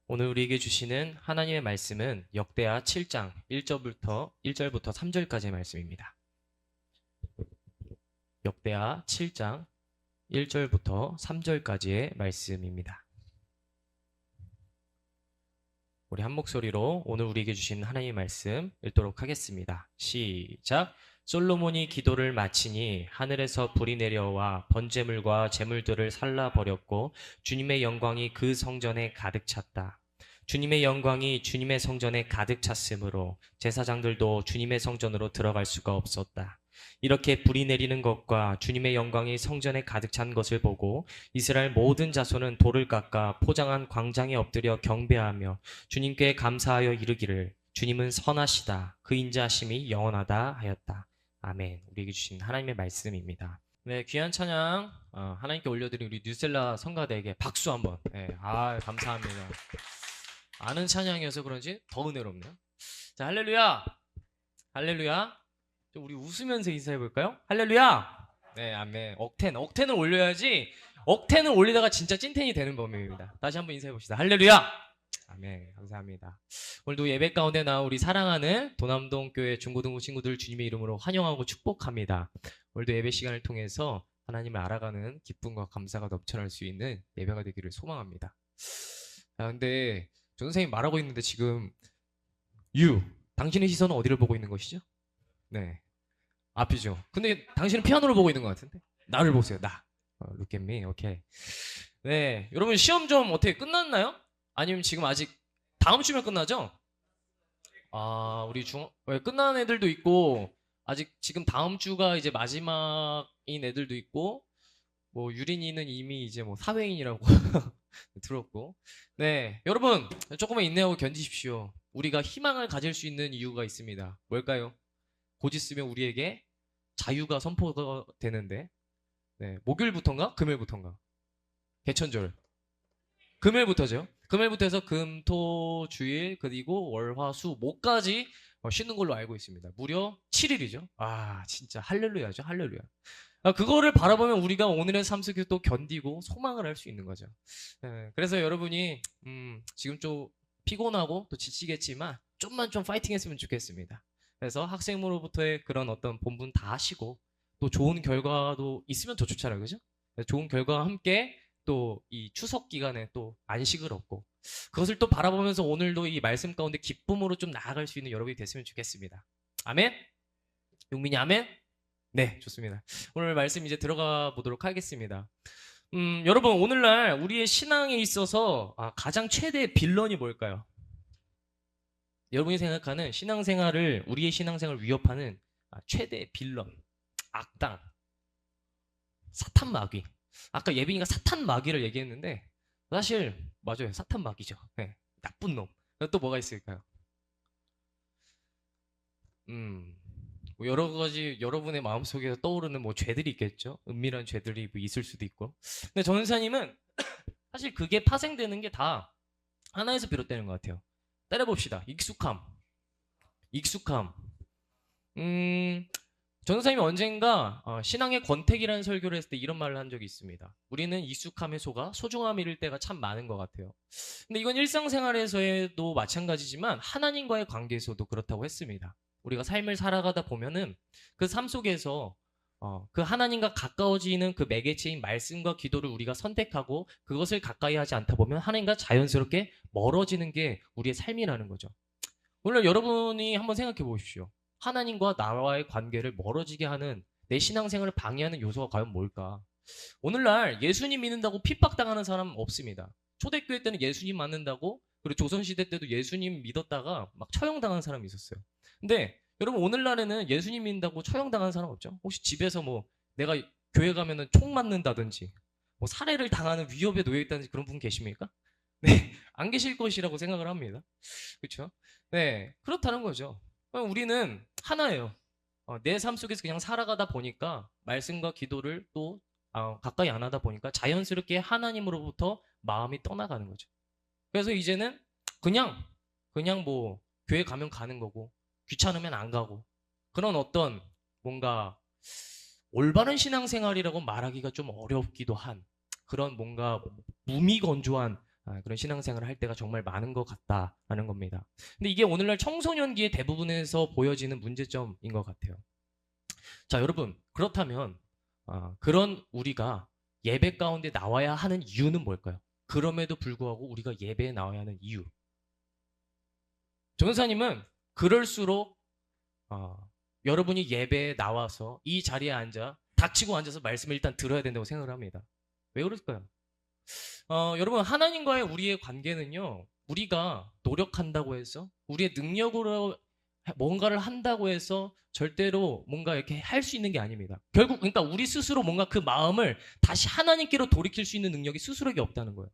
오늘 우리에게 주시는 하나님의 말씀은 역대하 7장 1절부터 3절까지의 말씀입니다. 역대하 7장 1절부터 3절까지의 말씀입니다. 우리 한 목소리로 오늘 우리에게 주신 하나님의 말씀 읽도록 하겠습니다. 시작. 솔로몬이 기도를 마치니 하늘에서 불이 내려와 번제물과 제물들을 살라버렸고 주님의 영광이 그 성전에 가득 찼다. 주님의 영광이 주님의 성전에 가득 찼으므로 제사장들도 주님의 성전으로 들어갈 수가 없었다. 이렇게 불이 내리는 것과 주님의 영광이 성전에 가득 찬 것을 보고 이스라엘 모든 자손은 돌을 깎아 포장한 광장에 엎드려 경배하며 주님께 감사하여 이르기를 주님은 선하시다. 그 인자하심이 영원하다 하였다. 아멘. 우리에게 주신 하나님의 말씀입니다. 네, 귀한 찬양 하나님께 올려드린 우리 뉴셀라 성가대에게 박수 한번. 네, 감사합니다. 아는 찬양이어서 그런지 더 은혜롭네요. 자, 할렐루야. 할렐루야. 좀 우리 웃으면서 인사해볼까요? 할렐루야. 네, 아멘. 억텐을 올려야지. 억텐을 올리다가 진짜 찐텐이 되는 법입니다. 다시 한번 인사해봅시다. 할렐루야. 아멘. 감사합니다. 오늘도 예배 가운데 나온 우리 사랑하는 도남동 교회 중고등부 친구들 주님의 이름으로 환영하고 축복합니다. 오늘도 예배 시간을 통해서 하나님을 알아가는 기쁨과 감사가 넘쳐날 수 있는 예배가 되기를 소망합니다. 근데 조 선생님 말하고 있는데 지금 당신의 시선은 어디를 보고 있는 것이죠? 네, 앞이죠. 근데 당신은 피아노를 보고 있는 것 같은데 나를 보세요. 나. Look at me. 오케이. 네, 여러분 시험 좀 어떻게 끝났나요? 아니면 지금 아직 다음 주면 끝나죠? 우리 끝난 애들도 있고 아직 지금 다음 주가 이제 마지막인 애들도 있고 뭐 유린이는 이미 이제 뭐 사회인이라고 들었고. 네, 여러분 조금만 인내하고 견디십시오. 우리가 희망을 가질 수 있는 이유가 있습니다. 뭘까요? 곧 있으면 우리에게 자유가 선포가 되는데, 네, 목요일부터인가? 금요일부터인가? 개천절. 금요일부터죠. 금요일부터 해서 금, 토, 주일, 그리고 월, 화, 수, 목까지 쉬는 걸로 알고 있습니다. 무려 7일이죠. 진짜 할렐루야죠. 할렐루야. 그거를 바라보면 우리가 오늘의 삶 속에서 또 견디고 소망을 할 수 있는 거죠. 그래서 여러분이 지금 좀 피곤하고 또 지치겠지만 좀만 좀 파이팅 했으면 좋겠습니다. 그래서 학생으로부터의 그런 어떤 본분 다 하시고 또 좋은 결과도 있으면 더 좋잖아요. 그죠? 좋은 결과와 함께 또 이 추석 기간에 또 안식을 얻고 그것을 또 바라보면서 오늘도 이 말씀 가운데 기쁨으로 좀 나아갈 수 있는 여러분이 됐으면 좋겠습니다. 아멘? 용민이 아멘? 네, 좋습니다. 오늘 말씀 이제 들어가 보도록 하겠습니다. 여러분 오늘날 우리의 신앙에 있어서 가장 최대의 빌런이 뭘까요? 여러분이 생각하는 신앙생활을 우리의 신앙생활을 위협하는 최대의 빌런, 악당, 사탄 마귀. 아까 예빈이가 사탄 마귀를 얘기했는데 사실 맞아요. 사탄 마귀죠. 네, 나쁜 놈. 또 뭐가 있을까요? 뭐 여러 가지 여러분의 마음속에서 떠오르는 뭐 죄들이 있겠죠. 은밀한 죄들이 뭐 있을 수도 있고. 근데 전사님은 사실 그게 파생되는 게 다 하나에서 비롯되는 것 같아요. 때려봅시다. 익숙함. 전사님이 언젠가 신앙의 권태기라는 설교를 했을 때 이런 말을 한 적이 있습니다. 우리는 익숙함에 속아 소중함 잃을 때가 참 많은 것 같아요. 근데 이건 일상생활에서도 마찬가지지만 하나님과의 관계에서도 그렇다고 했습니다. 우리가 삶을 살아가다 보면은 그 삶 속에서 그 하나님과 가까워지는 그 매개체인 말씀과 기도를 우리가 선택하고 그것을 가까이 하지 않다 보면 하나님과 자연스럽게 멀어지는 게 우리의 삶이라는 거죠. 오늘 여러분이 한번 생각해 보십시오. 하나님과 나와의 관계를 멀어지게 하는 내 신앙생활을 방해하는 요소가 과연 뭘까? 오늘날 예수님 믿는다고 핍박당하는 사람 없습니다. 초대교회 때는 예수님 믿는다고 그리고 조선시대 때도 예수님 믿었다가 막 처형당한 사람이 있었어요. 근데 여러분 오늘날에는 예수님 믿는다고 처형당한 사람 없죠? 혹시 집에서 뭐 내가 교회 가면은 총 맞는다든지 뭐 살해를 당하는 위협에 놓여 있다든지 그런 분 계십니까? 네, 안 계실 것이라고 생각을 합니다. 그렇죠? 네, 그렇다는 거죠. 우리는 하나예요. 내 삶 속에서 그냥 살아가다 보니까 말씀과 기도를 또 가까이 안 하다 보니까 자연스럽게 하나님으로부터 마음이 떠나가는 거죠. 그래서 이제는 그냥 뭐 교회 가면 가는 거고 귀찮으면 안 가고 그런 어떤 뭔가 올바른 신앙생활이라고 말하기가 좀 어렵기도 한 그런 뭔가 무미건조한 그런 신앙생활을 할 때가 정말 많은 것 같다라는 겁니다. 근데 이게 오늘날 청소년기의 대부분에서 보여지는 문제점인 것 같아요. 자, 여러분, 그렇다면 그런 우리가 예배 가운데 나와야 하는 이유는 뭘까요? 그럼에도 불구하고 우리가 예배에 나와야 하는 이유. 전사님은 그럴수록 여러분이 예배에 나와서 이 자리에 앉아 닥치고 앉아서 말씀을 일단 들어야 된다고 생각을 합니다. 왜 그럴까요? 여러분, 하나님과의 우리의 관계는요, 우리가 노력한다고 해서 우리의 능력으로 뭔가를 한다고 해서 절대로 뭔가 이렇게 할 수 있는 게 아닙니다. 결국 그러니까 우리 스스로 뭔가 그 마음을 다시 하나님께로 돌이킬 수 있는 능력이 스스로에게 없다는 거예요.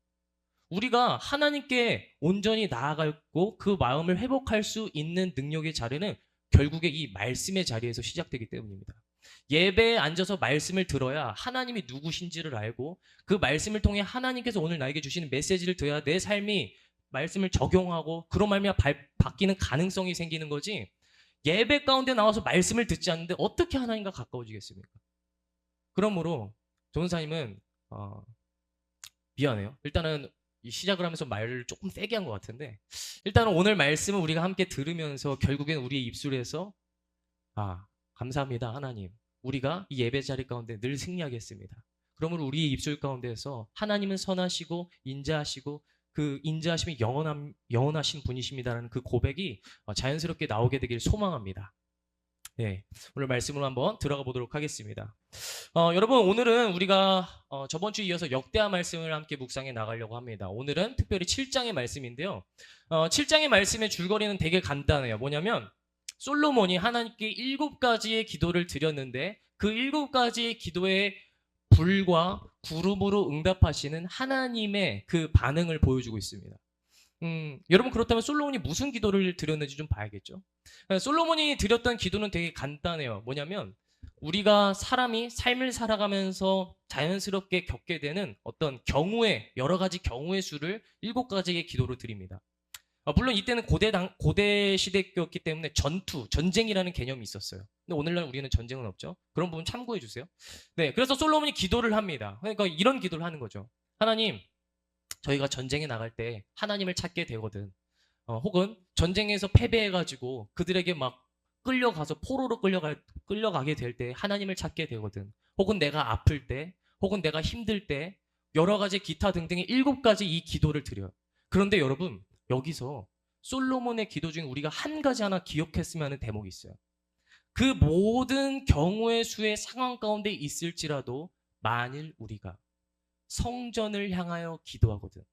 우리가 하나님께 온전히 나아가고 그 마음을 회복할 수 있는 능력의 자리는 결국에 이 말씀의 자리에서 시작되기 때문입니다. 예배에 앉아서 말씀을 들어야 하나님이 누구신지를 알고 그 말씀을 통해 하나님께서 오늘 나에게 주시는 메시지를 들어야 내 삶이 말씀을 적용하고 그로 말미암아 바뀌는 가능성이 생기는 거지. 예배 가운데 나와서 말씀을 듣지 않는데 어떻게 하나님과 가까워지겠습니까? 그러므로 전사님은 미안해요. 일단은 시작을 하면서 말을 조금 세게 한 것 같은데 일단은 오늘 말씀을 우리가 함께 들으면서 결국엔 우리의 입술에서 감사합니다 하나님. 우리가 이 예배 자리 가운데 늘 승리하겠습니다. 그러므로 우리의 입술 가운데서 하나님은 선하시고 인자하시고 그 인자하심이 영원하신 분이십니다라는 그 고백이 자연스럽게 나오게 되길 소망합니다. 네, 오늘 말씀으로 한번 들어가 보도록 하겠습니다. 여러분, 오늘은 우리가 저번 주에 이어서 역대하 말씀을 함께 묵상해 나가려고 합니다. 오늘은 특별히 7장의 말씀인데요. 7장의 말씀의 줄거리는 되게 간단해요. 뭐냐면 솔로몬이 하나님께 7가지의 기도를 드렸는데 그 7가지의 기도의 불과 구름으로 응답하시는 하나님의 그 반응을 보여주고 있습니다. 여러분, 그렇다면 솔로몬이 무슨 기도를 드렸는지 좀 봐야겠죠. 솔로몬이 드렸던 기도는 되게 간단해요. 뭐냐면 우리가 사람이 삶을 살아가면서 자연스럽게 겪게 되는 어떤 경우의 여러 가지 경우의 수를 7가지의 기도로 드립니다. 물론 이때는 고대 시대였기 때문에 전쟁이라는 개념이 있었어요. 근데 오늘날 우리는 전쟁은 없죠. 그런 부분 참고해 주세요. 네, 그래서 솔로몬이 기도를 합니다. 그러니까 이런 기도를 하는 거죠. 하나님, 저희가 전쟁에 나갈 때 하나님을 찾게 되거든. 혹은 전쟁에서 패배해가지고 그들에게 막 끌려가서 포로로 끌려가게 될 때 하나님을 찾게 되거든. 혹은 내가 아플 때, 혹은 내가 힘들 때 여러 가지 기타 등등의 7가지 이 기도를 드려요. 그런데 여러분, 여기서 솔로몬의 기도 중에 우리가 한 가지 하나 기억했으면 하는 대목이 있어요. 그 모든 경우의 수의 상황 가운데 있을지라도 만일 우리가 성전을 향하여 기도하거든,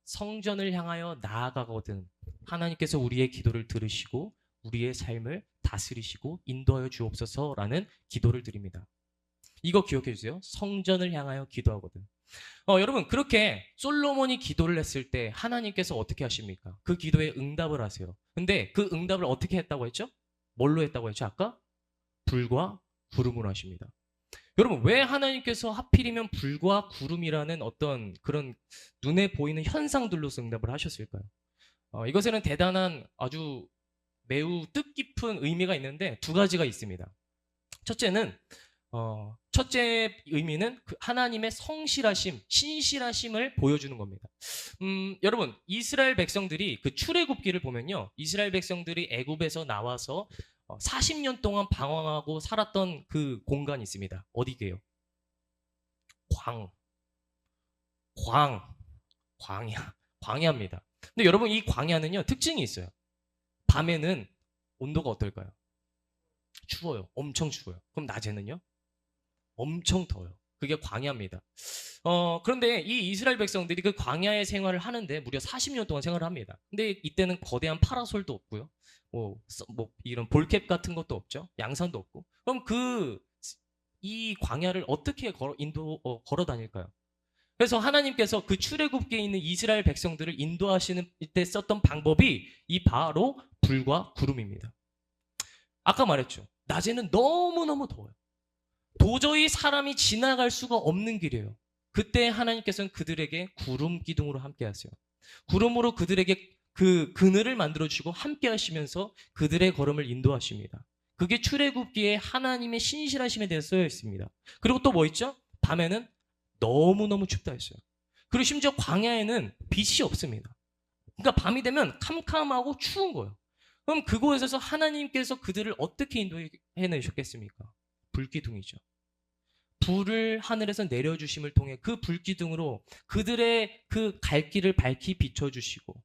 성전을 향하여 나아가거든, 하나님께서 우리의 기도를 들으시고 우리의 삶을 다스리시고 인도하여 주옵소서라는 기도를 드립니다. 이거 기억해 주세요. 성전을 향하여 기도하거든. 여러분, 그렇게 솔로몬이 기도를 했을 때 하나님께서 어떻게 하십니까? 그 기도에 응답을 하세요. 근데 그 응답을 어떻게 했다고 했죠? 뭘로 했다고 했죠? 아까? 불과 구름으로 하십니다. 여러분, 왜 하나님께서 하필이면 불과 구름이라는 어떤 그런 눈에 보이는 현상들로서 응답을 하셨을까요? 이것에는 대단한 아주 매우 뜻깊은 의미가 있는데 2가지가 있습니다. 첫째 의미는 그 하나님의 성실하심, 신실하심을 보여주는 겁니다. 여러분, 이스라엘 백성들이 그 출애굽기를 보면요, 이스라엘 백성들이 애굽에서 나와서 40년 동안 방황하고 살았던 그 공간이 있습니다. 어디게요? 광야입니다. 근데 여러분, 이 광야는요, 특징이 있어요. 밤에는 온도가 어떨까요? 추워요. 엄청 추워요. 그럼 낮에는요? 엄청 더워요. 그게 광야입니다. 그런데 이 이스라엘 백성들이 그 광야의 생활을 하는데 무려 40년 동안 생활을 합니다. 근데 이때는 거대한 파라솔도 없고요. 뭐 이런 볼캡 같은 것도 없죠. 양산도 없고. 그럼 이 광야를 어떻게 걸어 다닐까요? 그래서 하나님께서 그 출애굽기에 있는 이스라엘 백성들을 인도하시는 때 썼던 방법이 이 바로 불과 구름입니다. 아까 말했죠. 낮에는 너무너무 더워요. 도저히 사람이 지나갈 수가 없는 길이에요. 그때 하나님께서는 그들에게 구름 기둥으로 함께 하세요. 구름으로 그들에게 그 그늘을 만들어 주시고 함께 하시면서 그들의 걸음을 인도하십니다. 그게 출애굽기에 하나님의 신실하심에 대해서 쓰여 있습니다. 그리고 또 뭐 있죠? 밤에는 너무너무 춥다 했어요. 그리고 심지어 광야에는 빛이 없습니다. 그러니까 밤이 되면 캄캄하고 추운 거예요. 그럼 그곳에서 하나님께서 그들을 어떻게 인도해내셨겠습니까? 불기둥이죠. 불을 하늘에서 내려주심을 통해 그 불기둥으로 그들의 그 갈 길을 밝히 비춰주시고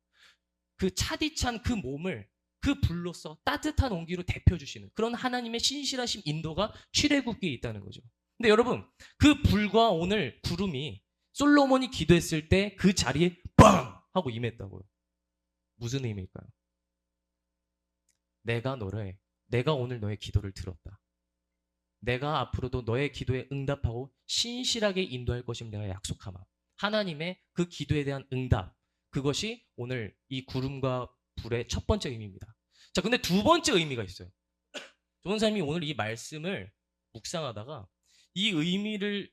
그 차디찬 그 몸을 그 불로서 따뜻한 온기로 데펴주시는 그런 하나님의 신실하신 인도가 출애굽기에 있다는 거죠. 근데 여러분, 그 불과 오늘 구름이 솔로몬이 기도했을 때 그 자리에 빵! 하고 임했다고요. 무슨 의미일까요? 내가 오늘 너의 기도를 들었다. 내가 앞으로도 너의 기도에 응답하고 신실하게 인도할 것임 내가 약속하마. 하나님의 그 기도에 대한 응답, 그것이 오늘 이 구름과 불의 첫 번째 의미입니다. 자, 근데 두 번째 의미가 있어요. 조원사님이 오늘 이 말씀을 묵상하다가 이 의미를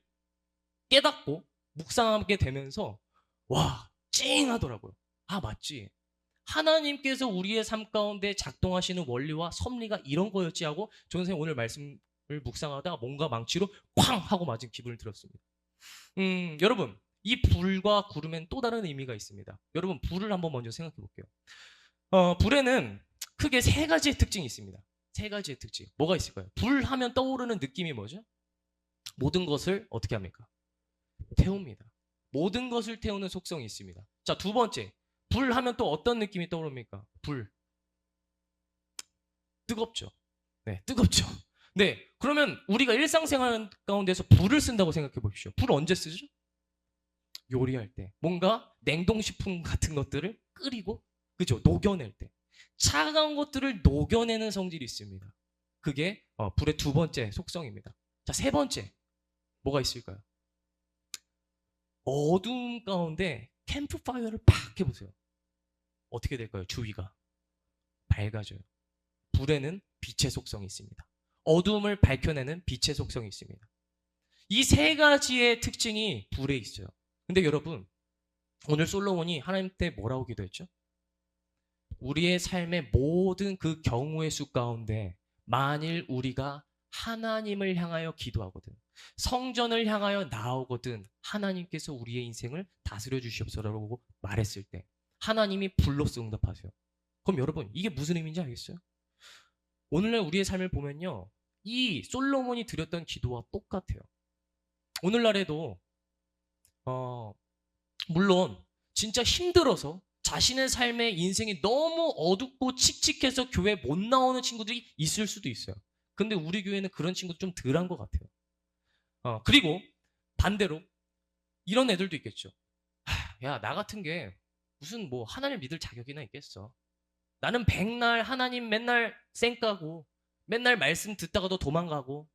깨닫고 묵상하게 되면서 와, 찡하더라고요. 아, 맞지. 하나님께서 우리의 삶 가운데 작동하시는 원리와 섭리가 이런 거였지 하고 조원사님 오늘 말씀을 묵상하다가 뭔가 망치로 쾅 하고 맞은 기분을 들었습니다. 여러분, 이 불과 구름엔 또 다른 의미가 있습니다. 여러분, 불을 한번 먼저 생각해 볼게요. 불에는 크게 세 가지의 특징이 있습니다. 세 가지의 특징. 뭐가 있을까요? 불 하면 떠오르는 느낌이 뭐죠? 모든 것을 어떻게 합니까? 태웁니다. 모든 것을 태우는 속성이 있습니다. 자, 두 번째. 불 하면 또 어떤 느낌이 떠오릅니까? 불. 뜨겁죠. 네, 뜨겁죠. 네, 그러면 우리가 일상생활 가운데서 불을 쓴다고 생각해 보십시오. 불 언제 쓰죠? 요리할 때. 뭔가 냉동식품 같은 것들을 끓이고, 그죠? 녹여낼 때. 차가운 것들을 녹여내는 성질이 있습니다. 그게 불의 두 번째 속성입니다. 자, 세 번째. 뭐가 있을까요? 어두움 가운데 캠프파이어를 팍 해보세요. 어떻게 될까요? 주위가 밝아져요. 불에는 빛의 속성이 있습니다. 어두움을 밝혀내는 빛의 속성이 있습니다. 이 세 가지의 특징이 불에 있어요. 근데 여러분, 오늘 솔로몬이 하나님께 뭐라고 기도했죠? 우리의 삶의 모든 그 경우의 수 가운데 만일 우리가 하나님을 향하여 기도하거든, 성전을 향하여 나오거든 하나님께서 우리의 인생을 다스려 주시옵소서라고 말했을 때 하나님이 불로써 응답하세요. 그럼 여러분, 이게 무슨 의미인지 알겠어요? 오늘날 우리의 삶을 보면요, 이 솔로몬이 드렸던 기도와 똑같아요. 오늘날에도 물론 진짜 힘들어서 자신의 삶의 인생이 너무 어둡고 칙칙해서 교회 못 나오는 친구들이 있을 수도 있어요. 근데 우리 교회는 그런 친구도 좀 덜한 것 같아요. 그리고 반대로 이런 애들도 있겠죠. 야, 나 같은 게 무슨 뭐 하나님을 믿을 자격이나 있겠어. 나는 백날 하나님 맨날 쌩까고 맨날 말씀 듣다가도 도망가고,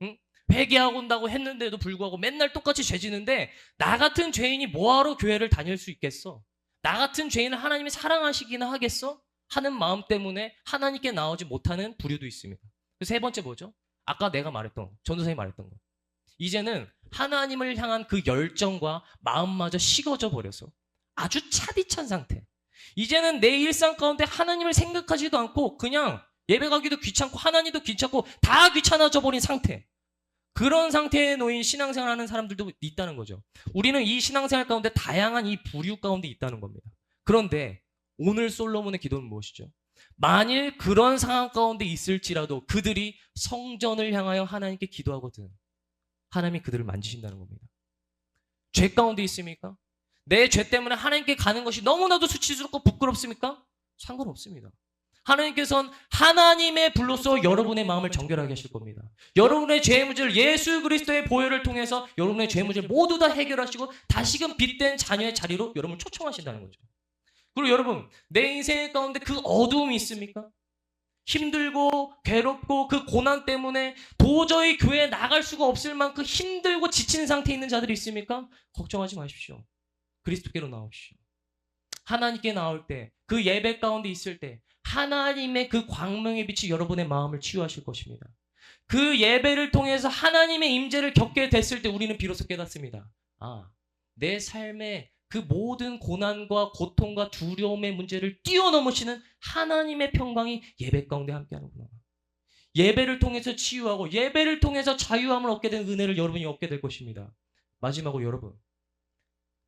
응? 회개하고 온다고 했는데도 불구하고 맨날 똑같이 죄 지는데 나 같은 죄인이 뭐하러 교회를 다닐 수 있겠어? 나 같은 죄인을 하나님이 사랑하시기나 하겠어? 하는 마음 때문에 하나님께 나오지 못하는 부류도 있습니다. 세 번째 뭐죠? 아까 내가 말했던, 전도사님이 말했던 거. 이제는 하나님을 향한 그 열정과 마음마저 식어져 버려서 아주 차디찬 상태. 이제는 내 일상 가운데 하나님을 생각하지도 않고 그냥 예배 가기도 귀찮고 하나님도 귀찮고 다 귀찮아져 버린 상태. 그런 상태에 놓인 신앙생활 하는 사람들도 있다는 거죠. 우리는 이 신앙생활 가운데 다양한 이 부류 가운데 있다는 겁니다. 그런데 오늘 솔로몬의 기도는 무엇이죠? 만일 그런 상황 가운데 있을지라도 그들이 성전을 향하여 하나님께 기도하거든 하나님이 그들을 만지신다는 겁니다. 죄 가운데 있습니까? 내 죄 때문에 하나님께 가는 것이 너무나도 수치스럽고 부끄럽습니까? 상관없습니다. 하나님께서는 하나님의 불로서 여러분의 마음을 정결하게 하실 겁니다. 여러분의 죄의 문제를 예수 그리스도의 보혈을 통해서 여러분의 죄의 문제를 모두 다 해결하시고 다시금 빛된 자녀의 자리로 여러분을 초청하신다는 거죠. 그리고 여러분, 내 인생 가운데 그 어두움이 있습니까? 힘들고 괴롭고 그 고난 때문에 도저히 교회에 나갈 수가 없을 만큼 힘들고 지친 상태에 있는 자들이 있습니까? 걱정하지 마십시오. 그리스도께로 나오십시오. 하나님께 나올 때, 그 예배 가운데 있을 때 하나님의 그 광명의 빛이 여러분의 마음을 치유하실 것입니다. 그 예배를 통해서 하나님의 임재를 겪게 됐을 때 우리는 비로소 깨닫습니다. 아, 내 삶의 그 모든 고난과 고통과 두려움의 문제를 뛰어넘으시는 하나님의 평강이 예배 가운데 함께하는구나. 예배를 통해서 치유하고 예배를 통해서 자유함을 얻게 된 은혜를 여러분이 얻게 될 것입니다. 마지막으로 여러분,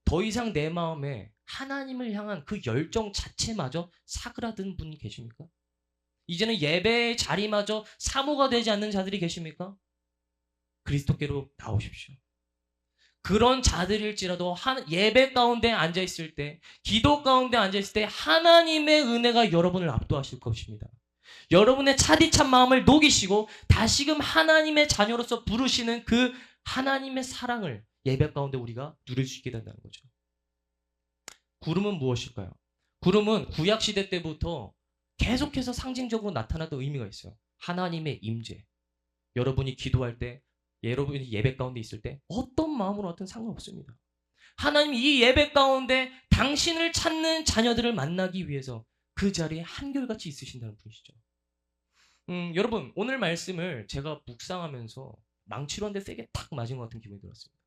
더 이상 내 마음에 하나님을 향한 그 열정 자체마저 사그라든 분이 계십니까? 이제는 예배의 자리마저 사모가 되지 않는 자들이 계십니까? 그리스도께로 나오십시오. 그런 자들일지라도 예배 가운데 앉아있을 때, 기도 가운데 앉아있을 때 하나님의 은혜가 여러분을 압도하실 것입니다. 여러분의 차디찬 마음을 녹이시고 다시금 하나님의 자녀로서 부르시는 그 하나님의 사랑을 예배 가운데 우리가 누릴 수 있게 된다는 거죠. 구름은 무엇일까요? 구름은 구약시대 때부터 계속해서 상징적으로 나타나던 의미가 있어요. 하나님의 임재. 여러분이 기도할 때, 여러분이 예배 가운데 있을 때 어떤 마음으로 왔든 상관없습니다. 하나님이 이 예배 가운데 당신을 찾는 자녀들을 만나기 위해서 그 자리에 한결같이 있으신다는 분이시죠. 여러분, 오늘 말씀을 제가 묵상하면서 망치로 한 대 세게 탁 맞은 것 같은 기분이 들었습니다.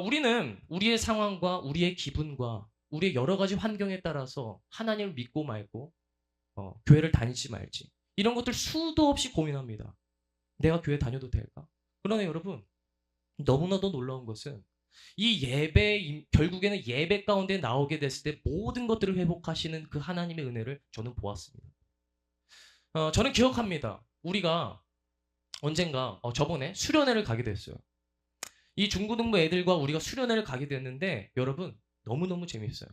우리는 우리의 상황과 우리의 기분과 우리의 여러 가지 환경에 따라서 하나님을 믿고 말고 교회를 다니지 말지 이런 것들 수도 없이 고민합니다. 내가 교회 다녀도 될까? 그러나 여러분, 너무나도 놀라운 것은 이 결국에는 예배 가운데 나오게 됐을 때 모든 것들을 회복하시는 그 하나님의 은혜를 저는 보았습니다. 저는 기억합니다. 우리가 언젠가 저번에 수련회를 가게 됐어요. 이 중고등부 애들과 우리가 수련회를 가게 됐는데 여러분 너무너무 재밌어요.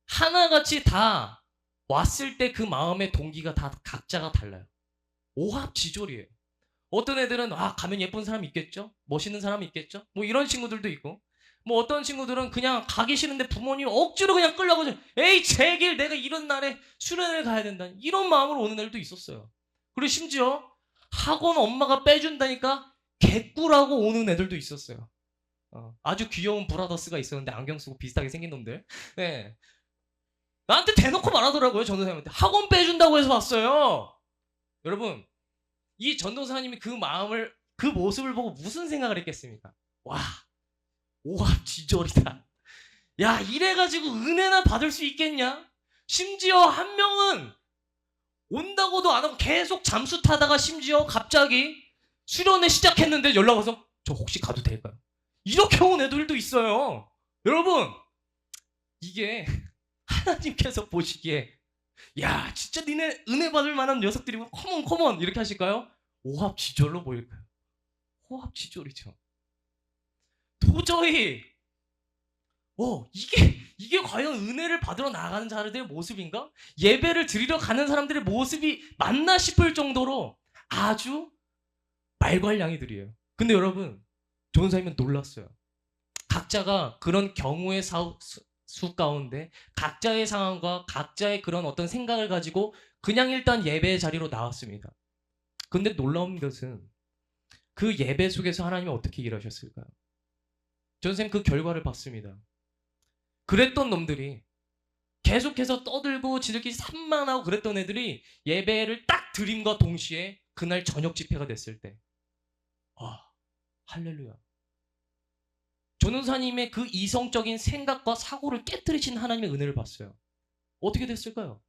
하나같이 다 왔을 때 그 마음의 동기가 다 각자가 달라요. 오합지졸이에요. 어떤 애들은 가면 예쁜 사람 있겠죠? 멋있는 사람 있겠죠? 뭐 이런 친구들도 있고 뭐 어떤 친구들은 그냥 가기 싫은데 부모님 억지로 그냥 끌려가서 에이 제길 내가 이런 날에 수련회를 가야 된다 이런 마음으로 오는 애들도 있었어요. 그리고 심지어 학원 엄마가 빼준다니까 개꾸라고 오는 애들도 있었어요. 아주 귀여운 브라더스가 있었는데 안경 쓰고 비슷하게 생긴 놈들. 네. 나한테 대놓고 말하더라고요. 전도사님한테 학원 빼준다고 해서 왔어요. 여러분, 이 전도사님이 그 모습을 보고 무슨 생각을 했겠습니까? 와, 오합지졸이다. 야, 이래가지고 은혜나 받을 수 있겠냐? 심지어 한 명은 온다고도 안 하고 계속 잠수 타다가 심지어 갑자기 수련회 시작했는데 연락 와서 저 혹시 가도 될까요? 이렇게 온 애들도 있어요. 여러분, 이게 하나님께서 보시기에 야, 진짜 니네 은혜 받을 만한 녀석들이고 컴온 이렇게 하실까요? 오합지졸로 보일까요? 오합지졸이죠. 도저히 이게 과연 은혜를 받으러 나가는 자들의 모습인가? 예배를 드리러 가는 사람들의 모습이 맞나 싶을 정도로 아주 말괄량이들이에요. 근데 여러분, 전도사님은 놀랐어요. 각자가 그런 경우의 수 가운데 각자의 상황과 각자의 그런 어떤 생각을 가지고 그냥 일단 예배의 자리로 나왔습니다. 근데 놀라운 것은 그 예배 속에서 하나님이 어떻게 일하셨을까요? 전도사님 그 결과를 봤습니다. 그랬던 놈들이 계속해서 떠들고 지들끼리 산만하고 그랬던 애들이 예배를 딱 드림과 동시에 그날 저녁 집회가 됐을 때 할렐루야. 전도사님의 그 이성적인 생각과 사고를 깨뜨리신 하나님의 은혜를 봤어요. 어떻게 됐을까요?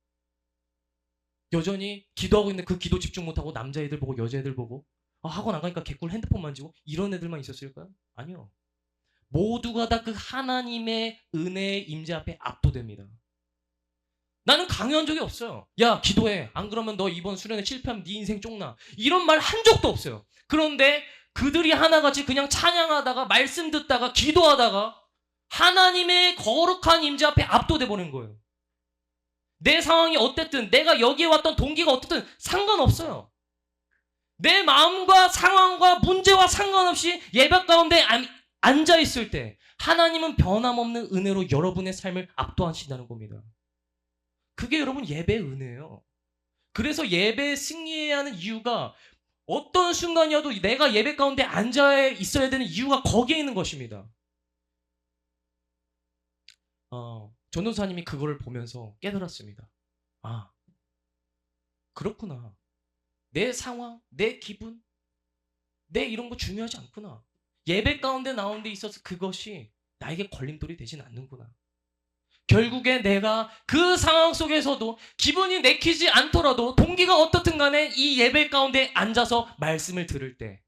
여전히 기도하고 있는데 그 기도 집중 못하고 남자애들 보고 여자애들 보고 학원 안 가니까 개꿀 핸드폰 만지고 이런 애들만 있었을까요? 아니요. 모두가 다 그 하나님의 은혜의 임재 앞에 압도됩니다. 나는 강요한 적이 없어요. 야, 기도해. 안 그러면 너 이번 수련회 실패하면 네 인생 쪽나. 이런 말 한 적도 없어요. 그런데 그들이 하나같이 그냥 찬양하다가 말씀 듣다가 기도하다가 하나님의 거룩한 임재 앞에 압도돼 버린 거예요. 내 상황이 어땠든 내가 여기에 왔던 동기가 어떻든 상관없어요. 내 마음과 상황과 문제와 상관없이 예배 가운데 앉아있을 때 하나님은 변함없는 은혜로 여러분의 삶을 압도하신다는 겁니다. 그게 여러분 예배의 은혜예요. 그래서 예배에 승리해야 하는 이유가 어떤 순간이어도 내가 예배 가운데 앉아 있어야 되는 이유가 거기에 있는 것입니다. 전도사님이 그거를 보면서 깨달았습니다. 그렇구나. 내 상황, 내 기분, 내 이런 거 중요하지 않구나. 예배 가운데 나온 데 있어서 그것이 나에게 걸림돌이 되진 않는구나. 결국에 내가 그 상황 속에서도 기분이 내키지 않더라도 동기가 어떻든 간에 이 예배 가운데 앉아서 말씀을 들을 때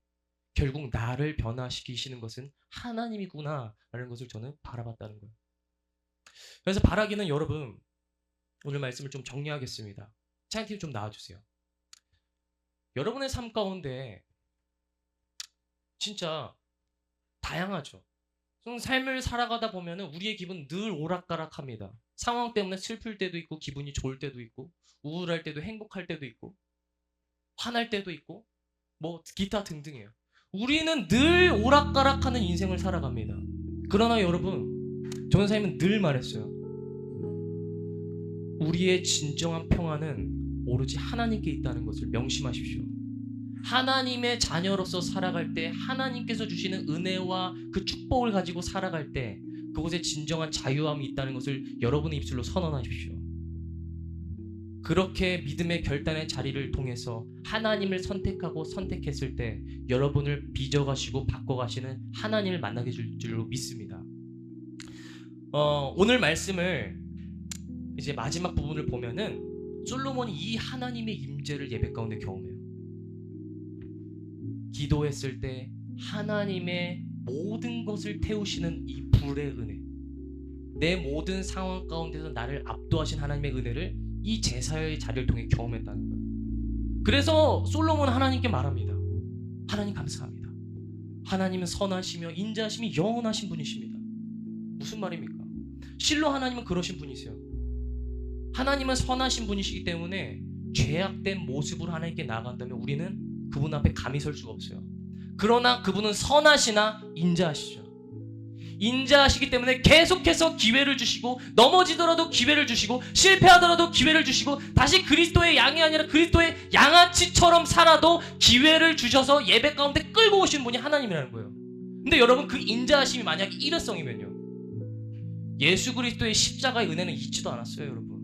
결국 나를 변화시키시는 것은 하나님이구나라는 것을 저는 바라봤다는 거예요. 그래서 바라기는 여러분, 오늘 말씀을 좀 정리하겠습니다. 찬양팀 좀 나와주세요. 여러분의 삶 가운데 진짜 다양하죠. 좀 삶을 살아가다 보면은 우리의 기분 늘 오락가락합니다. 상황 때문에 슬플 때도 있고, 기분이 좋을 때도 있고, 우울할 때도 행복할 때도 있고, 화날 때도 있고, 뭐 기타 등등이에요. 우리는 늘 오락가락하는 인생을 살아갑니다. 그러나 여러분, 저는 삶은 늘 말했어요. 우리의 진정한 평안은 오로지 하나님께 있다는 것을 명심하십시오. 하나님의 자녀로서 살아갈 때 하나님께서 주시는 은혜와 그 축복을 가지고 살아갈 때 그곳에 진정한 자유함이 있다는 것을 여러분의 입술로 선언하십시오. 그렇게 믿음의 결단의 자리를 통해서 하나님을 선택하고 선택했을 때 여러분을 빚어가시고 바꿔가시는 하나님을 만나게 될 줄로 믿습니다. 오늘 말씀을 이제 마지막 부분을 보면은 솔로몬이 이 하나님의 임재를 예배 가운데 경험해요. 기도했을 때 하나님의 모든 것을 태우시는 이 불의 은혜, 내 모든 상황 가운데서 나를 압도하신 하나님의 은혜를 이 제사의 자리를 통해 경험했다는 거예요. 그래서 솔로몬은 하나님께 말합니다. 하나님 감사합니다. 하나님은 선하시며 인자하심이 영원하신 분이십니다. 무슨 말입니까? 실로 하나님은 그러신 분이세요. 하나님은 선하신 분이시기 때문에 죄악된 모습으로 하나님께 나아간다면 우리는 그분 앞에 감히 설 수가 없어요. 그러나 그분은 선하시나 인자하시죠. 인자하시기 때문에 계속해서 기회를 주시고, 넘어지더라도 기회를 주시고, 실패하더라도 기회를 주시고, 다시 그리스도의 양이 아니라 그리스도의 양아치처럼 살아도 기회를 주셔서 예배 가운데 끌고 오신 분이 하나님이라는 거예요. 근데 여러분, 그 인자하심이 만약에 일회성이면요, 예수 그리스도의 십자가의 은혜는 잊지도 않았어요. 여러분,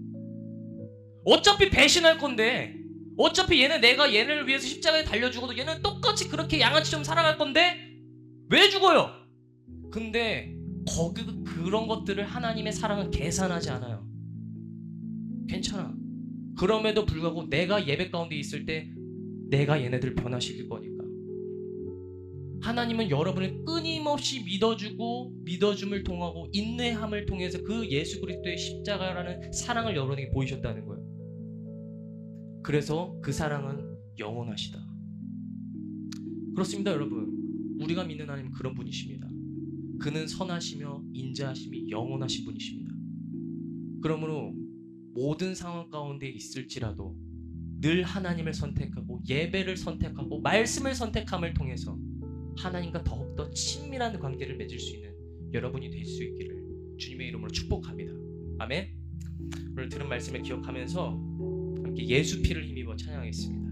어차피 배신할 건데, 어차피 내가 얘를 위해서 십자가에 달려 죽어도 얘는 똑같이 그렇게 양아치처럼 살아갈 건데 왜 죽어요? 근데 그런 것들을 하나님의 사랑은 계산하지 않아요. 괜찮아. 그럼에도 불구하고 내가 예배 가운데 있을 때 내가 얘네들을 변화시킬 거니까. 하나님은 여러분을 끊임없이 믿어주고, 믿어줌을 통하고 인내함을 통해서 그 예수 그리스도의 십자가라는 사랑을 여러분에게 보이셨다는 거예요. 그래서 그 사랑은 영원하시다. 그렇습니다. 여러분, 우리가 믿는 하나님은 그런 분이십니다. 그는 선하시며 인자하심이 영원하신 분이십니다. 그러므로 모든 상황 가운데 있을지라도 늘 하나님을 선택하고 예배를 선택하고 말씀을 선택함을 통해서 하나님과 더욱더 친밀한 관계를 맺을 수 있는 여러분이 될 수 있기를 주님의 이름으로 축복합니다. 아멘. 오늘 들은 말씀을 기억하면서 함께 예수 피를 힘입어 찬양하겠습니다.